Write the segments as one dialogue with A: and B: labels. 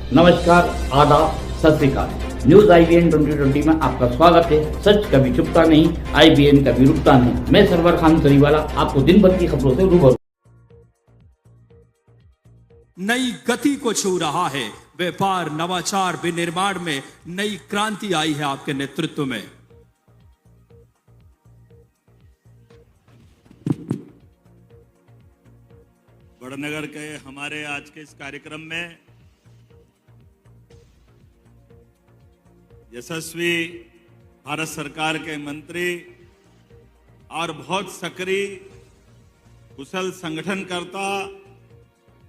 A: नमस्कार, आदाब, सत श्री अकाल। न्यूज IBN 2020 में आपका स्वागत है। सच कभी छुपता नहीं, IBN कभी रुकता नहीं। मैं सरवर खान सरीवाला आपको दिन भर की खबरों से रूबरू।
B: नई गति को छू रहा है व्यापार, नवाचार, विनिर्माण में नई क्रांति आई है आपके नेतृत्व में।
C: बड़नगर के हमारे आज के इस कार्यक्रम में यशस्वी भारत सरकार के मंत्री और बहुत सक्रिय कुशल संगठनकर्ता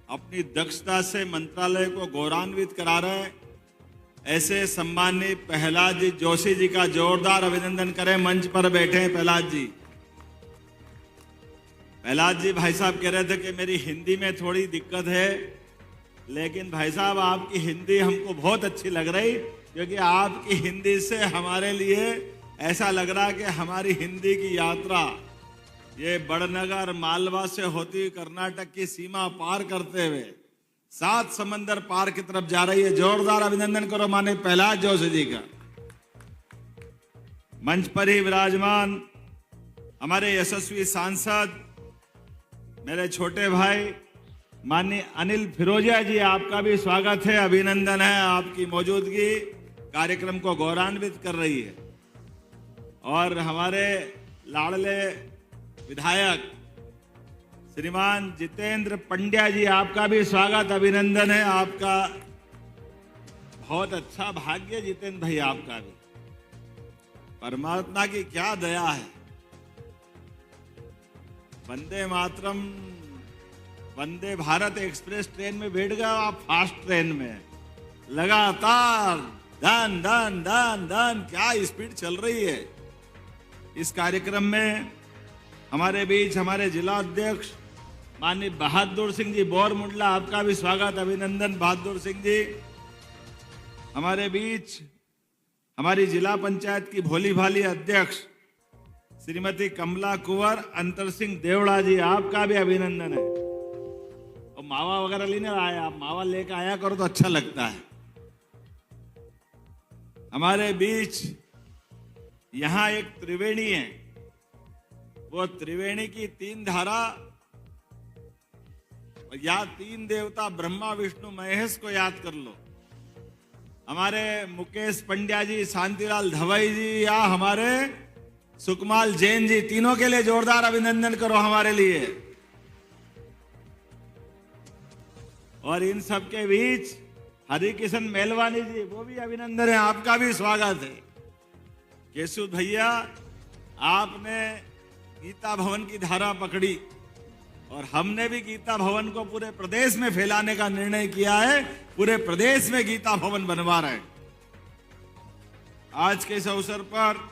C: अपनी दक्षता से मंत्रालय को गौरवान्वित करा रहे ऐसे सम्मानित प्रहलाद जी जोशी जी का जोरदार अभिनंदन करें। मंच पर बैठे हैं प्रहलाद जी। प्रहलाद जी, भाई साहब कह रहे थे कि मेरी हिंदी में थोड़ी दिक्कत है, लेकिन भाई साहब आपकी हिंदी हमको बहुत अच्छी लग रही, क्योंकि आपकी हिंदी से हमारे लिए ऐसा लग रहा कि हमारी हिंदी की यात्रा ये बड़नगर मालवा से होती हुई कर्नाटक की सीमा पार करते हुए 7 समंदर पार की तरफ जा रही है। जोरदार अभिनंदन करो माननीय प्रहलाद जोशी जी का। मंच पर ही विराजमान हमारे यशस्वी सांसद मेरे छोटे भाई माननीय अनिल फिरोजिया जी, आपका भी स्वागत है, अभिनंदन है। आपकी मौजूदगी कार्यक्रम को गौरवान्वित कर रही है। और हमारे लाडले विधायक श्रीमान जितेंद्र पंड्या जी, आपका भी स्वागत, अभिनंदन है। आपका बहुत अच्छा भाग्य जितेंद्र भाई, आपका भी। परमात्मा की क्या दया है। वंदे मातरम, वंदे भारत एक्सप्रेस ट्रेन में बैठ गए आप, फास्ट ट्रेन में लगातार धन धन धन धन, क्या स्पीड चल रही है। इस कार्यक्रम में हमारे बीच हमारे जिला अध्यक्ष माननीय बहादुर सिंह जी बोरमुंडला, आपका भी स्वागत, अभिनंदन बहादुर सिंह जी। हमारे बीच हमारी जिला पंचायत की भोली भाली अध्यक्ष श्रीमती कमला कुंवर अंतर सिंह देवड़ा जी, आपका भी अभिनंदन है। और मावा वगैरह लेने आए, आप मावा लेकर आया करो तो अच्छा लगता है। हमारे बीच यहां एक त्रिवेणी है, वो त्रिवेणी की 3 धारा या 3 देवता ब्रह्मा विष्णु महेश को याद कर लो। हमारे मुकेश पंड्या जी, शांतिलाल धवई जी या हमारे सुकमाल जैन जी, तीनों के लिए जोरदार अभिनंदन करो हमारे लिए। और इन सब के बीच हरिकिशन मेलवानी जी, वो भी अभिनंदन है, आपका भी स्वागत है। केशव भैया, आपने गीता भवन की धारा पकड़ी और हमने भी गीता भवन को पूरे प्रदेश में फैलाने का निर्णय किया है। पूरे प्रदेश में गीता भवन बनवा रहे हैं। आज के इस अवसर पर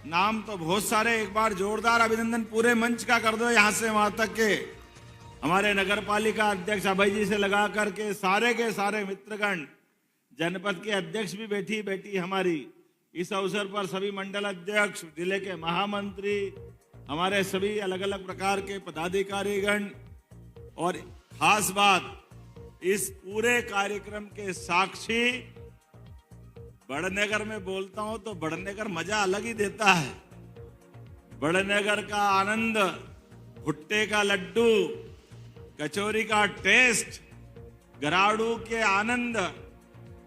C: नाम तो बहुत सारे, एक बार जोरदार अभिनंदन पूरे मंच का कर दो, यहां से वहां तक के हमारे नगर पालिका अध्यक्ष अभय जी से लगा करके सारे के सारे मित्रगण, जनपद के अध्यक्ष भी बैठी हमारी इस अवसर पर, सभी मंडल अध्यक्ष, जिले के महामंत्री, हमारे सभी अलग अलग प्रकार के पदाधिकारीगण। और खास बात, इस पूरे कार्यक्रम के साक्षी बड़नगर में बोलता हूं तो बड़नगर मजा अलग ही देता है। बड़नगर का आनंद, भुट्टे का लड्डू, कचौरी का टेस्ट, गराड़ू के आनंद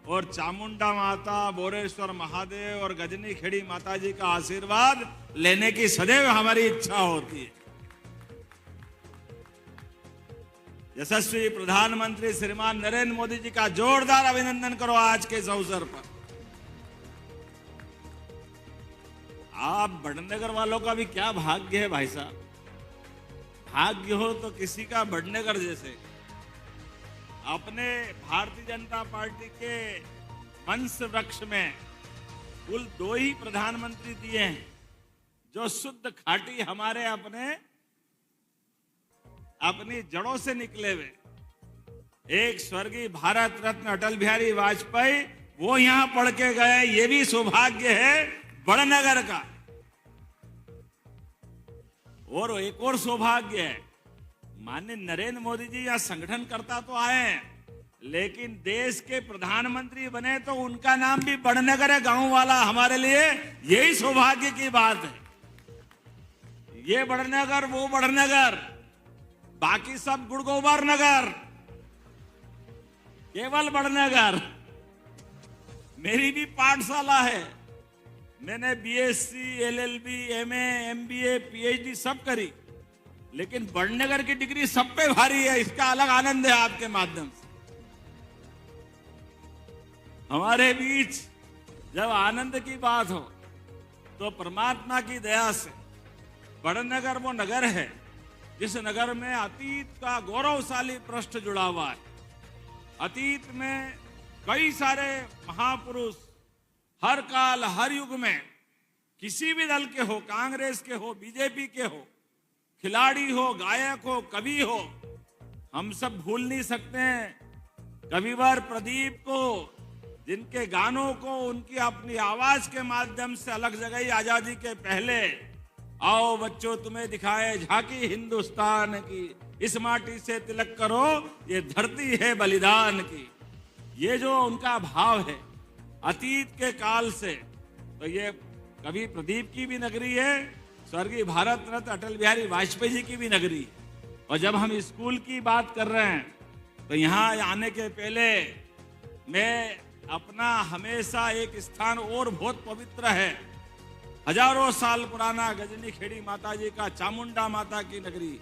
C: और चामुंडा माता, बोरेश्वर महादेव और गजनी खेड़ी माता जी का आशीर्वाद लेने की सदैव हमारी इच्छा होती है। यशस्वी प्रधानमंत्री श्रीमान नरेंद्र मोदी जी का जोरदार अभिनंदन करो आज के इस अवसर पर। आप बड़नगर वालों का भी क्या भाग्य है भाई साहब। भाग्य हो तो किसी का बड़नगर जैसे। अपने भारतीय जनता पार्टी के वंश वृक्ष में कुल 2 ही प्रधानमंत्री दिए हैं जो शुद्ध खाटी हमारे अपनी जड़ों से निकले हुए। एक स्वर्गीय भारत रत्न अटल बिहारी वाजपेयी, वो यहां पढ़ के गए, ये भी सौभाग्य है बड़नगर का। और एक और सौभाग्य है, माननीय नरेंद्र मोदी जी यहाँ संगठन करता तो आए हैं, लेकिन देश के प्रधानमंत्री बने तो उनका नाम भी बड़नगर है, गांव वाला। हमारे लिए यही सौभाग्य की बात है। ये बड़नगर, वो बड़नगर, बाकी सब गुड़गोबर नगर, केवल बड़नगर। मेरी भी पाठशाला है, मैंने BSc, LLB, MA, MBA, PhD सब करी, लेकिन बड़नगर की डिग्री सब पे भारी है। इसका अलग आनंद है आपके माध्यम से। हमारे बीच जब आनंद की बात हो तो परमात्मा की दया से बड़नगर वो नगर है जिस नगर में अतीत का गौरवशाली पृष्ठ जुड़ा हुआ है। अतीत में कई सारे महापुरुष हर काल हर युग में किसी भी दल के हो, कांग्रेस के हो, बीजेपी के हो, खिलाड़ी हो, गायक हो, कवि हो, हम सब भूल नहीं सकते हैं कविवर प्रदीप को, जिनके गानों को उनकी अपनी आवाज के माध्यम से अलग जगह आजादी के पहले, आओ बच्चों तुम्हें दिखाए झांकी हिंदुस्तान की, इस माटी से तिलक करो ये धरती है बलिदान की। ये जो उनका भाव है अतीत के काल से, तो ये कवि प्रदीप की भी नगरी है, स्वर्गीय भारत रत्न अटल बिहारी वाजपेयी जी की भी नगरी है। और जब हम स्कूल की बात कर रहे हैं तो यहाँ आने के पहले मैं अपना हमेशा एक स्थान और बहुत पवित्र है, हजारों साल पुराना गजनी खेड़ी माता जी का, चामुंडा माता की नगरी,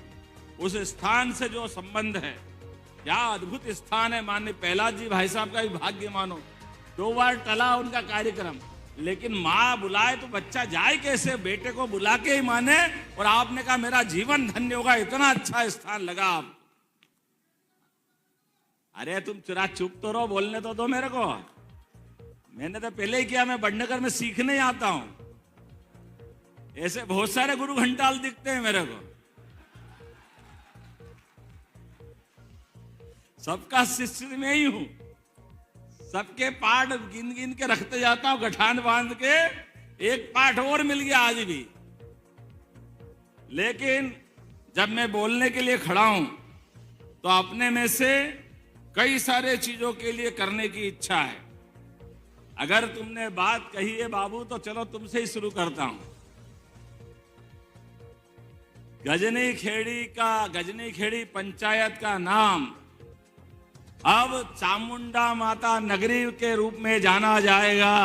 C: उस स्थान से जो संबंध है, क्या अद्भुत स्थान है। माननीय प्रहलाद जी भाई साहब का भी भाग्य मानो, 2 बार टला उनका कार्यक्रम, लेकिन माँ बुलाए तो बच्चा जाए कैसे, बेटे को बुला के ही माने। और आपने कहा मेरा जीवन धन्य होगा, इतना अच्छा स्थान लगा आप। अरे तुम चुप तो रहो, बोलने तो दो मेरे को। मैंने तो पहले ही किया, मैं बड़नगर में सीखने आता हूं। ऐसे बहुत सारे गुरु घंटाल दिखते हैं मेरे को, सबका शिष्य में ही हूं, सबके पाठ गिन गिन के रखते जाता हूं, गठान बांध के। एक पाठ और मिल गया आज भी। लेकिन जब मैं बोलने के लिए खड़ा हूं तो अपने में से कई सारे चीजों के लिए करने की इच्छा है। अगर तुमने बात कही है बाबू तो चलो तुमसे ही शुरू करता हूं। गजनी खेड़ी पंचायत का नाम अब चामुंडा माता नगरी के रूप में जाना जाएगा।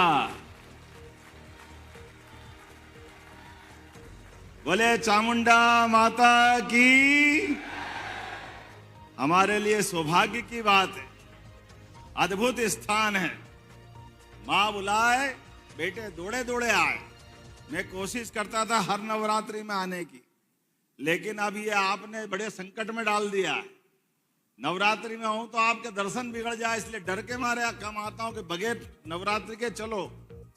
C: बोले चामुंडा माता की। हमारे लिए सौभाग्य की बात है, अद्भुत स्थान है। मां बुलाए, बेटे दौड़े दौड़े आए। मैं कोशिश करता था हर नवरात्रि में आने की, लेकिन अब ये आपने बड़े संकट में डाल दिया। नवरात्रि में हूं तो आपके दर्शन बिगड़ जाए, इसलिए डर के मारे कम आता हूं कि बगैर नवरात्रि के चलो,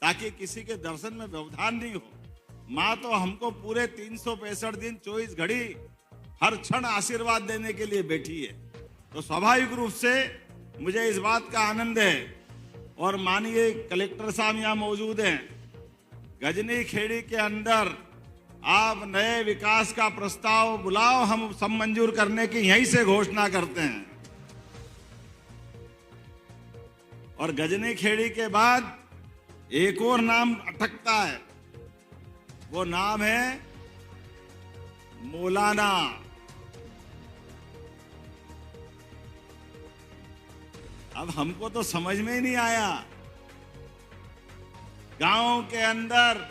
C: ताकि किसी के दर्शन में व्यवधान नहीं हो। माँ तो हमको पूरे 365 दिन 24 घड़ी हर क्षण आशीर्वाद देने के लिए बैठी है। तो स्वाभाविक रूप से मुझे इस बात का आनंद है। और माननीय कलेक्टर साहब यहाँ मौजूद हैं। गजनी खेड़ी के अंदर आप नए विकास का प्रस्ताव बुलाओ, हम सब मंजूर करने की यहीं से घोषणा करते हैं। और गजनी खेड़ी के बाद एक और नाम अटकता है, वो नाम है मौलाना। अब हमको तो समझ में ही नहीं आया, गांव के अंदर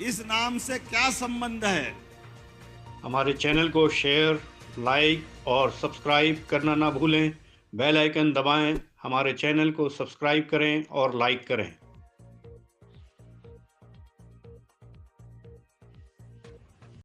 C: इस नाम से क्या संबंध है।
D: हमारे चैनल को शेयर, लाइक और सब्सक्राइब करना ना भूलें। बेल आइकन दबाएं, हमारे चैनल को सब्सक्राइब करें और लाइक करें।